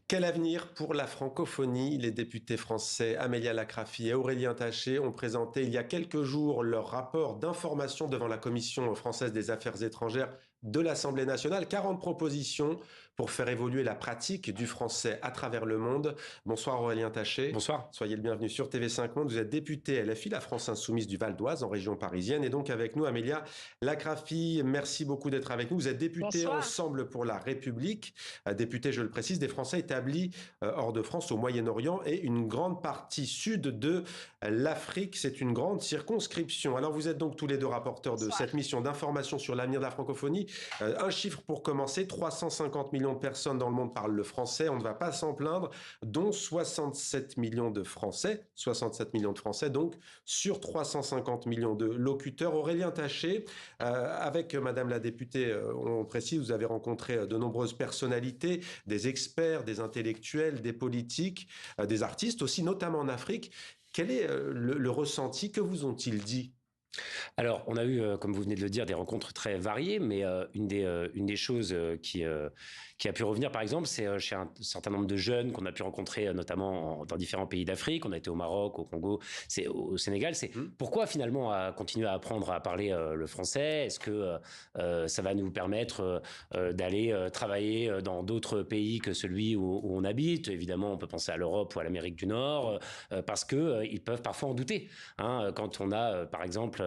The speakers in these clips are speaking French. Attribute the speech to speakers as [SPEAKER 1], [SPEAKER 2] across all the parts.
[SPEAKER 1] Quel avenir pour la francophonie? Les députés français Amélia Lacrafi et Aurélien Taché ont présenté il y a quelques jours leur rapport d'information devant la Commission française des affaires étrangères de l'Assemblée nationale. 40 propositions pour faire évoluer la pratique du français à travers le monde. Bonsoir Aurélien Taché.
[SPEAKER 2] Bonsoir.
[SPEAKER 1] Soyez le bienvenu sur TV5 Monde. Vous êtes député LFI, la France Insoumise du Val d'Oise, en région parisienne. Et donc avec nous, Amélia Lacrafi, merci beaucoup d'être avec nous. Vous êtes député
[SPEAKER 3] Bonsoir.
[SPEAKER 1] Ensemble pour la République, député, je le précise, des Français établis hors de France, au Moyen-Orient et une grande partie sud de l'Afrique. C'est une grande circonscription. Alors vous êtes donc tous les deux rapporteurs de cette mission d'information sur l'avenir de la francophonie. Un chiffre pour commencer, 350 millions de personnes dans le monde parlent le français, on ne va pas s'en plaindre, dont 67 millions de Français, 67 millions de Français donc, sur 350 millions de locuteurs. Aurélien Taché, avec Madame la députée, on précise, vous avez rencontré de nombreuses personnalités, des experts, des intellectuels, des politiques, des artistes aussi, notamment en Afrique. Quel est le ressenti? Que vous ont-ils dit?
[SPEAKER 2] Alors, on a eu, comme vous venez de le dire, des rencontres très variées, mais une des choses qui a pu revenir, par exemple, c'est chez un certain nombre de jeunes qu'on a pu rencontrer, notamment dans différents pays d'Afrique. On a été au Maroc, au Congo, au Sénégal. C'est pourquoi finalement continuer à apprendre à parler le français? Est-ce que ça va nous permettre d'aller travailler dans d'autres pays que celui où on habite? Évidemment, on peut penser à l'Europe ou à l'Amérique du Nord, parce que ils peuvent parfois en douter. Quand on a, par exemple,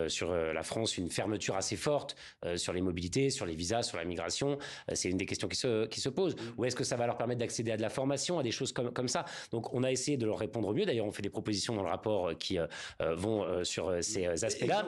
[SPEAKER 2] sur la France, une fermeture assez forte sur les mobilités, sur les visas, sur la migration. C'est une des questions qui se posent. Ou est-ce que ça va leur permettre d'accéder à de la formation, à des choses comme ça? Donc, on a essayé de leur répondre au mieux. D'ailleurs, on fait des propositions dans le rapport qui vont sur ces aspects-là.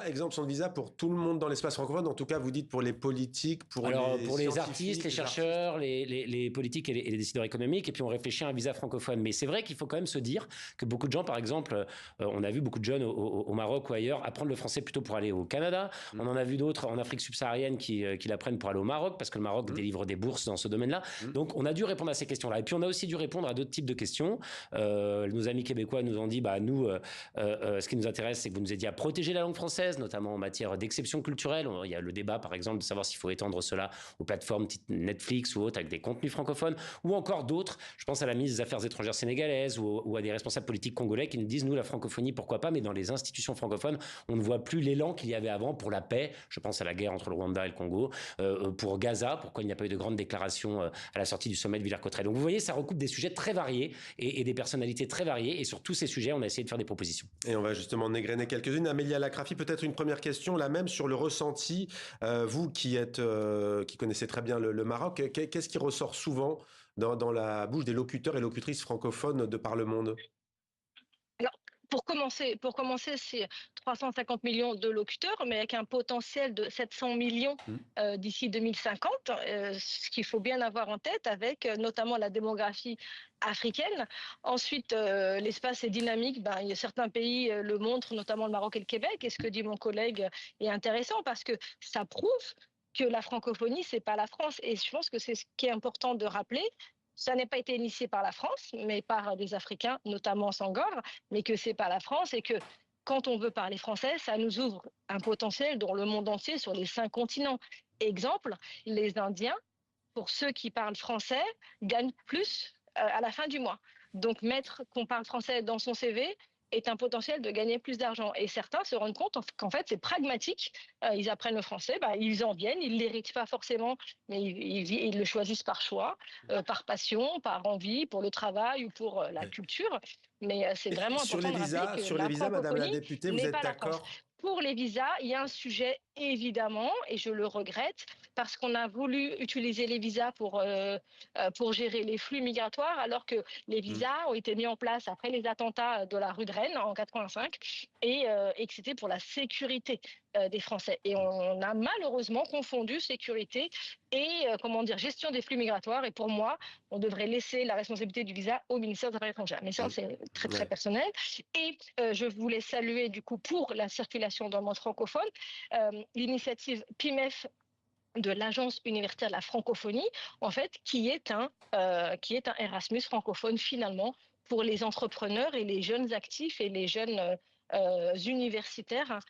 [SPEAKER 1] Exemption de visa pour tout le monde dans l'espace francophone. En tout cas, vous dites pour les politiques, pour
[SPEAKER 2] les artistes, les chercheurs, les politiques et les décideurs économiques. Et puis, on réfléchit à un visa francophone. Mais c'est vrai qu'il faut quand même se dire que beaucoup de gens, par exemple, on a vu beaucoup de jeunes au Maroc ou ailleurs apprendre le français plutôt pour aller au Canada. On en a vu d'autres en Afrique subsaharienne qui l'apprennent pour aller au Maroc, parce que le Maroc délivre des bourses dans ce domaine-là. Donc, on a dû répondre à ces questions-là. Et puis, on a aussi dû répondre à d'autres types de questions. Nos amis québécois nous ont dit, ce qui nous intéresse, c'est que vous nous aidiez à protéger la langue française, notamment en matière d'exception culturelle. Il y a le débat, par exemple, de savoir s'il faut étendre cela aux plateformes type Netflix ou autres avec des contenus francophones, ou encore d'autres. Je pense à la ministre des Affaires étrangères sénégalaise ou à des responsables politiques congolais qui nous disent, nous, la francophonie, pourquoi pas, mais dans les institutions francophones, on ne voit plus l'élan qu'il y avait avant pour la paix. Je pense à la guerre entre le Rwanda et le Congo, pour Gaza, pourquoi il n'y a pas eu de grande déclaration à la sortie du sommet de Villers-Cotterêts. Donc vous voyez, ça recoupe des sujets très variés et des personnalités très variées. Et sur tous ces sujets, on a essayé de faire des propositions.
[SPEAKER 1] Et on va justement en égrener quelques-unes. Amélia Lacrafi, peut-être une première question, la même sur le ressenti. Vous qui connaissez très bien le Maroc, qu'est-ce qui ressort souvent dans la bouche des locuteurs et locutrices francophones de par le monde?
[SPEAKER 3] Alors, pour commencer, c'est 350 millions de locuteurs, mais avec un potentiel de 700 millions d'ici 2050, ce qu'il faut bien avoir en tête, avec notamment la démographie africaine. Ensuite, l'espace est dynamique. Il y a certains pays le montrent, notamment le Maroc et le Québec. Et ce que dit mon collègue est intéressant parce que ça prouve que la francophonie, c'est pas la France. Et je pense que c'est ce qui est important de rappeler. Ça n'a pas été initié par la France, mais par des Africains, notamment Senghor, mais que c'est pas la France et que quand on veut parler français, ça nous ouvre un potentiel dans le monde entier sur les 5 continents. Exemple, les Indiens, pour ceux qui parlent français, gagnent plus à la fin du mois. Donc mettre qu'on parle français dans son CV est un potentiel de gagner plus d'argent. Et certains se rendent compte qu'en fait, c'est pragmatique. Ils apprennent le français, ils en viennent, ils ne l'héritent pas forcément, mais ils le choisissent par choix, par passion, par envie, pour le travail ou pour la culture. Mais c'est vraiment important de rappeler que la
[SPEAKER 1] visas, Madame la
[SPEAKER 3] francophonie
[SPEAKER 1] députée, vous
[SPEAKER 3] n'est
[SPEAKER 1] êtes
[SPEAKER 3] pas la France.
[SPEAKER 1] d'accord?
[SPEAKER 3] Pour les visas, il y a un sujet évidemment, et je le regrette, parce qu'on a voulu utiliser les visas pour gérer les flux migratoires, alors que les visas ont été mis en place après les attentats de la rue de Rennes en 85, et que c'était pour la sécurité des Français. Et on a malheureusement confondu sécurité et gestion des flux migratoires. Et pour moi, on devrait laisser la responsabilité du visa au ministère des Affaires étrangères. Mais ça, c'est très, très personnel. Et je voulais saluer, du coup, pour la circulation dans le monde francophone, l'initiative PIMEF de l'Agence universitaire de la francophonie, en fait, qui est un Erasmus francophone, finalement, pour les entrepreneurs et les jeunes actifs et les jeunes universitaires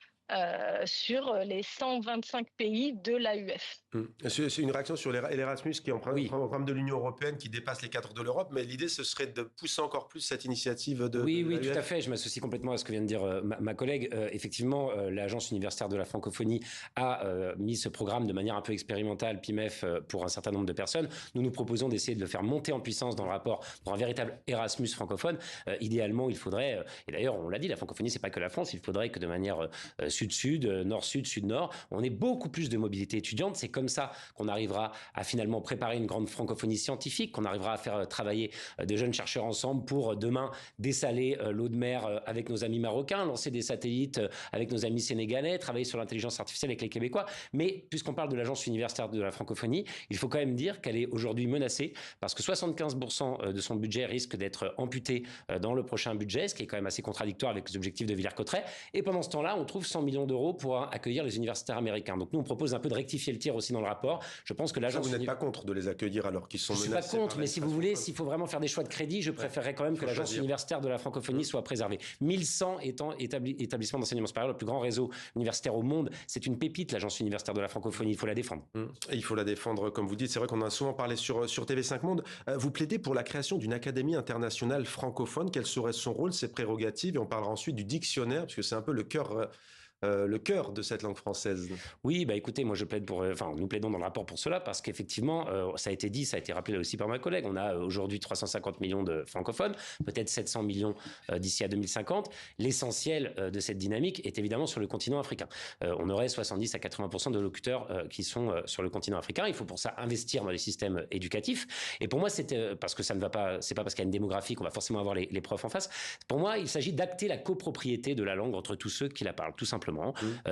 [SPEAKER 3] sur les 125 pays de l'AUF.
[SPEAKER 1] C'est une réaction sur l'Erasmus qui est en programme de l'Union européenne qui dépasse les cadres de l'Europe, mais l'idée ce serait de pousser encore plus cette initiative de
[SPEAKER 2] Oui,
[SPEAKER 1] l'AUF.
[SPEAKER 2] tout à fait. Je m'associe complètement à ce que vient de dire ma collègue. Effectivement, l'Agence universitaire de la francophonie a mis ce programme de manière un peu expérimentale, PIMEF, pour un certain nombre de personnes. Nous proposons d'essayer de le faire monter en puissance dans le rapport pour un véritable Erasmus francophone. Idéalement, il faudrait, et d'ailleurs on l'a dit, la francophonie c'est pas que la France, il faudrait que de manière sud-sud, nord-sud, sud-nord, on ait beaucoup plus de mobilité étudiante. C'est comme ça qu'on arrivera à finalement préparer une grande francophonie scientifique, qu'on arrivera à faire travailler des jeunes chercheurs ensemble pour demain dessaler l'eau de mer avec nos amis marocains, lancer des satellites avec nos amis sénégalais, travailler sur l'intelligence artificielle avec les Québécois. Mais puisqu'on parle de l'Agence universitaire de la francophonie, il faut quand même dire qu'elle est aujourd'hui menacée parce que 75% de son budget risque d'être amputé dans le prochain budget, ce qui est quand même assez contradictoire avec les objectifs de Villers-Cotterêts. Et pendant ce temps-là, on trouve 100 millions d'euros pour accueillir les universitaires américains. Donc nous, on propose un peu de rectifier le tir aussi dans le rapport. Je pense que l'agence...
[SPEAKER 1] Vous n'êtes pas contre de les accueillir alors qu'ils sont menacés?
[SPEAKER 2] Je ne suis pas contre, mais si vous voulez, s'il faut vraiment faire des choix de crédit, je préférerais quand même que l'Agence universitaire de la francophonie soit préservée. 1100 établissements d'enseignement supérieur, le plus grand réseau universitaire au monde. C'est une pépite, l'Agence universitaire de la francophonie. Il faut la défendre.
[SPEAKER 1] Et il faut la défendre, comme vous dites. C'est vrai qu'on en a souvent parlé sur TV5 Monde. Vous plaidez pour la création d'une académie internationale francophone. Quel serait son rôle, ses prérogatives? Et on parlera ensuite du dictionnaire, parce que c'est un peu le cœur de cette langue française.
[SPEAKER 2] Oui, écoutez, moi je plaide nous plaidons dans le rapport pour cela parce qu'effectivement, ça a été dit, ça a été rappelé aussi par ma collègue, on a aujourd'hui 350 millions de francophones, peut-être 700 millions d'ici à 2050. L'essentiel de cette dynamique est évidemment sur le continent africain. On aurait 70 à 80% de locuteurs qui sont sur le continent africain. Il faut pour ça investir dans les systèmes éducatifs. Et pour moi, c'est parce que ça ne va pas, c'est pas parce qu'il y a une démographie qu'on va forcément avoir les profs en face. Pour moi, il s'agit d'acter la copropriété de la langue entre tous ceux qui la parlent, tout simplement.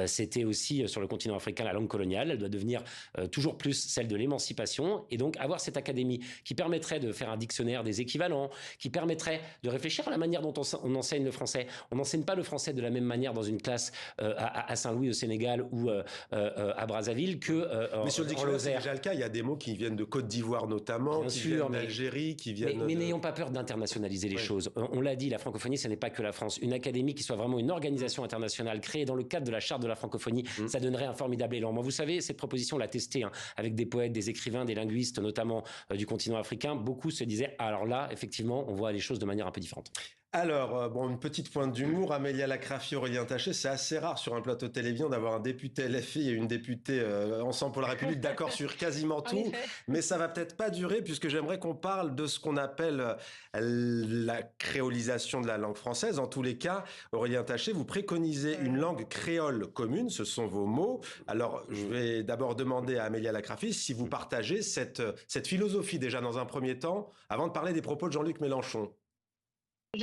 [SPEAKER 2] C'était aussi sur le continent africain la langue coloniale. Elle doit devenir toujours plus celle de l'émancipation et donc avoir cette académie qui permettrait de faire un dictionnaire des équivalents, qui permettrait de réfléchir à la manière dont on enseigne le français. On n'enseigne pas le français de la même manière dans une classe à Saint-Louis au Sénégal ou à Brazzaville que
[SPEAKER 1] mais sur le dictionnaire, c'est déjà le cas. Il y a des mots qui viennent de Côte d'Ivoire notamment,
[SPEAKER 2] bien
[SPEAKER 1] qui
[SPEAKER 2] sûr,
[SPEAKER 1] viennent d'Algérie, qui viennent...
[SPEAKER 2] Mais n'ayons pas peur d'internationaliser les choses. On l'a dit, la francophonie, ce n'est pas que la France. Une académie qui soit vraiment une organisation internationale créée dans le cadre de la charte de la francophonie, ça donnerait un formidable élan. Moi, vous savez, cette proposition, on l'a testée avec des poètes, des écrivains, des linguistes, notamment du continent africain. Beaucoup se disaient, alors là, effectivement, on voit les choses de manière un peu différente.
[SPEAKER 1] Alors, une petite pointe d'humour, Amélia Lacrafie, Aurélien Taché, c'est assez rare sur un plateau télévisé d'avoir un député LFI et une députée Ensemble pour la République d'accord sur quasiment tout, mais ça va peut-être pas durer puisque j'aimerais qu'on parle de ce qu'on appelle la créolisation de la langue française. En tous les cas, Aurélien Taché, vous préconisez une langue créole commune, ce sont vos mots. Alors, je vais d'abord demander à Amélia Lacrafie si vous partagez cette philosophie déjà dans un premier temps, avant de parler des propos de Jean-Luc Mélenchon.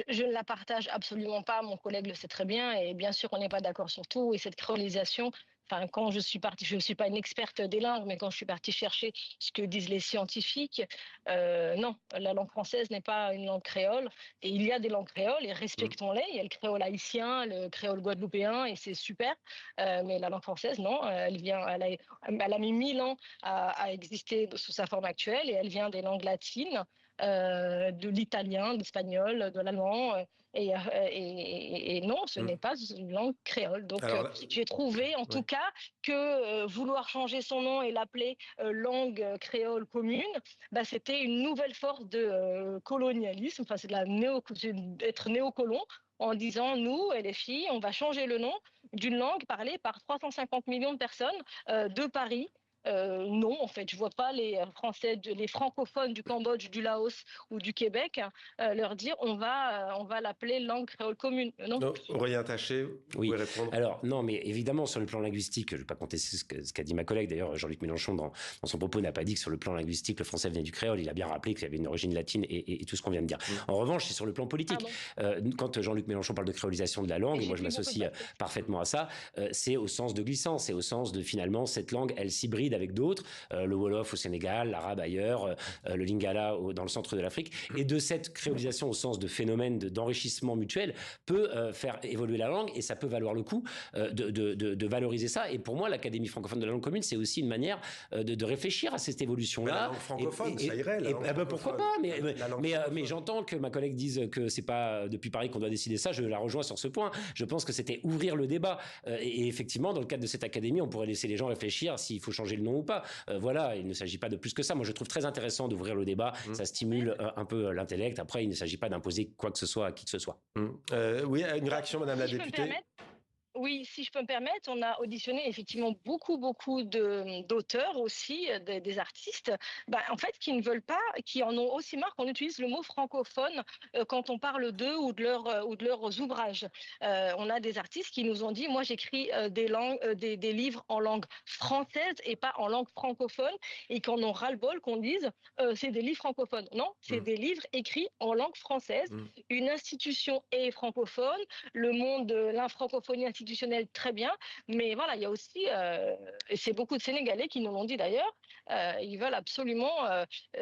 [SPEAKER 3] Je ne la partage absolument pas, mon collègue le sait très bien, et bien sûr on n'est pas d'accord sur tout, et cette créolisation, quand je suis partie, je ne suis pas une experte des langues, mais quand je suis partie chercher ce que disent les scientifiques, non, la langue française n'est pas une langue créole, et il y a des langues créoles, et respectons-les, il y a le créole haïtien, le créole guadeloupéen, et c'est super, mais la langue française, non, elle a mis 1000 ans à exister sous sa forme actuelle, et elle vient des langues latines, de l'italien, de l'espagnol, de l'allemand. Et non, ce n'est pas une langue créole. Donc, j'ai trouvé, en tout cas, que vouloir changer son nom et l'appeler langue créole commune, c'était une nouvelle force de colonialisme. Enfin, c'est d'être néocolon en disant, nous, LFI, on va changer le nom d'une langue parlée par 350 millions de personnes de Paris. Non, en fait, je vois pas les francophones du Cambodge, du Laos ou du Québec leur dire on va l'appeler langue créole commune. Non.
[SPEAKER 1] Aurélien Taché, vous pouvez répondre.
[SPEAKER 2] Alors non, mais évidemment sur le plan linguistique, je ne vais pas contester ce qu'a dit ma collègue. D'ailleurs, Jean-Luc Mélenchon dans son propos n'a pas dit que sur le plan linguistique le français venait du créole. Il a bien rappelé qu'il y avait une origine latine et tout ce qu'on vient de dire. En revanche, c'est sur le plan politique. Quand Jean-Luc Mélenchon parle de créolisation de la langue, et moi je m'associe parfaitement à ça, c'est au sens de glissant, c'est au sens de finalement cette langue, elle s'hybride hybride avec d'autres, le Wolof au Sénégal, l'arabe ailleurs, le Lingala dans le centre de l'Afrique, et de cette créolisation au sens de phénomène d'enrichissement mutuel peut faire évoluer la langue, et ça peut valoir le coup de valoriser ça. Et pour moi, l'Académie francophone de la langue commune, c'est aussi une manière de réfléchir à cette évolution-là.
[SPEAKER 1] La langue francophone, ça irait.
[SPEAKER 2] Pourquoi pas, mais j'entends que ma collègue dise que c'est pas depuis Paris qu'on doit décider ça. Je la rejoins sur ce point. Je pense que c'était ouvrir le débat. Et effectivement, dans le cadre de cette académie, on pourrait laisser les gens réfléchir s'il faut changer le nom ou pas. Voilà, il ne s'agit pas de plus que ça. Moi, je trouve très intéressant d'ouvrir le débat. Ça stimule un peu l'intellect. Après, il ne s'agit pas d'imposer quoi que ce soit à qui que ce soit.
[SPEAKER 1] Oui, une réaction, Madame la députée.
[SPEAKER 3] Oui, si je peux me permettre, on a auditionné effectivement beaucoup d'auteurs aussi, des artistes, en fait, qui ne veulent pas, qui en ont aussi marre qu'on utilise le mot francophone quand on parle d'eux ou de leurs ouvrages. On a des artistes qui nous ont dit, moi j'écris des livres en langue française et pas en langue francophone, et qu'on en ras-le-bol qu'on dise c'est des livres francophones. Non, c'est des livres écrits en langue française. Une institution est francophone, le monde de l'infrancophonie institutionnelle très bien, mais voilà, il y a aussi, et c'est beaucoup de Sénégalais qui nous l'ont dit d'ailleurs, ils veulent absolument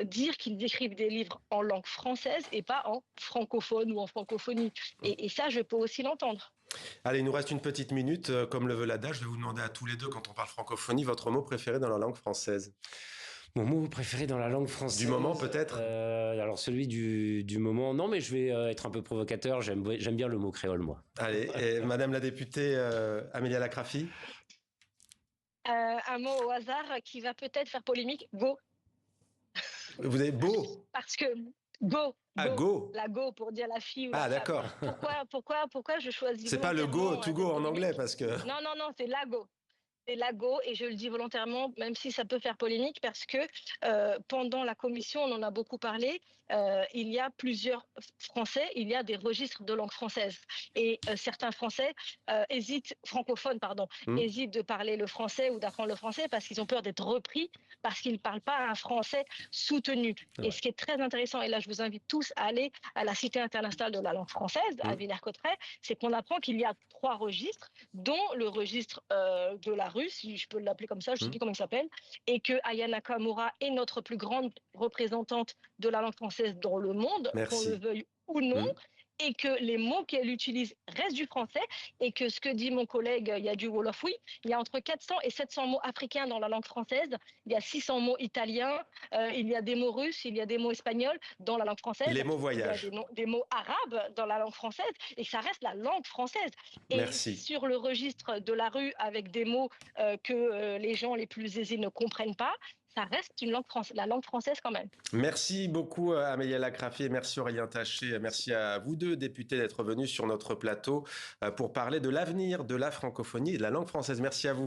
[SPEAKER 3] dire qu'ils écrivent des livres en langue française et pas en francophone ou en francophonie. Et ça, je peux aussi l'entendre.
[SPEAKER 1] Allez, il nous reste une petite minute. Comme le veut l'adage, je vais vous demander à tous les deux, quand on parle francophonie, votre mot préféré dans la langue française.
[SPEAKER 2] Mon mot préféré dans la langue française.
[SPEAKER 1] Du moment, peut-être
[SPEAKER 2] alors, celui du moment, non, mais je vais être un peu provocateur. J'aime bien le mot créole, moi.
[SPEAKER 1] Allez, et Madame la députée Amélia Lacrafi.
[SPEAKER 3] Un mot au hasard qui va peut-être faire polémique, go.
[SPEAKER 1] Vous avez beau.
[SPEAKER 3] Parce que go.
[SPEAKER 1] Ah, go.
[SPEAKER 3] La go pour dire la fille ou la
[SPEAKER 1] femme.
[SPEAKER 3] D'accord. Pourquoi je choisis?
[SPEAKER 1] C'est pas le go, to go en anglais, parce que...
[SPEAKER 3] Non, c'est la go. C'est la go, et je le dis volontairement, même si ça peut faire polémique, parce que pendant la commission, on en a beaucoup parlé, il y a plusieurs Français, il y a des registres de langue française. Et certains Français francophones, hésitent de parler le français ou d'apprendre le français parce qu'ils ont peur d'être repris, parce qu'ils ne parlent pas un français soutenu. Et ce qui est très intéressant, et là je vous invite tous à aller à la Cité internationale de la langue française, à Villers-Cotterêts, c'est qu'on apprend qu'il y a 3 registres, dont le registre de la rue, si je peux l'appeler comme ça, je ne sais plus comment il s'appelle, et que Aya Nakamura est notre plus grande représentante de la langue française dans le monde, qu'on le veuille ou non, et que les mots qu'elle utilise restent du français, et que ce que dit mon collègue, il y a du Wolof, oui, il y a entre 400 et 700 mots africains dans la langue française, il y a 600 mots italiens, il y a des mots russes, il y a des mots espagnols dans la langue française.
[SPEAKER 1] Les mots voyage.
[SPEAKER 3] Il y a des mots arabes dans la langue française, et ça reste la langue française. Et sur le registre de la rue, avec des mots que les gens les plus aisés ne comprennent pas, ça reste la langue française quand même.
[SPEAKER 1] Merci beaucoup Amélia Lacrafi, et merci Aurélien Taché, merci à vous deux députés d'être venus sur notre plateau pour parler de l'avenir de la francophonie et de la langue française. Merci à vous.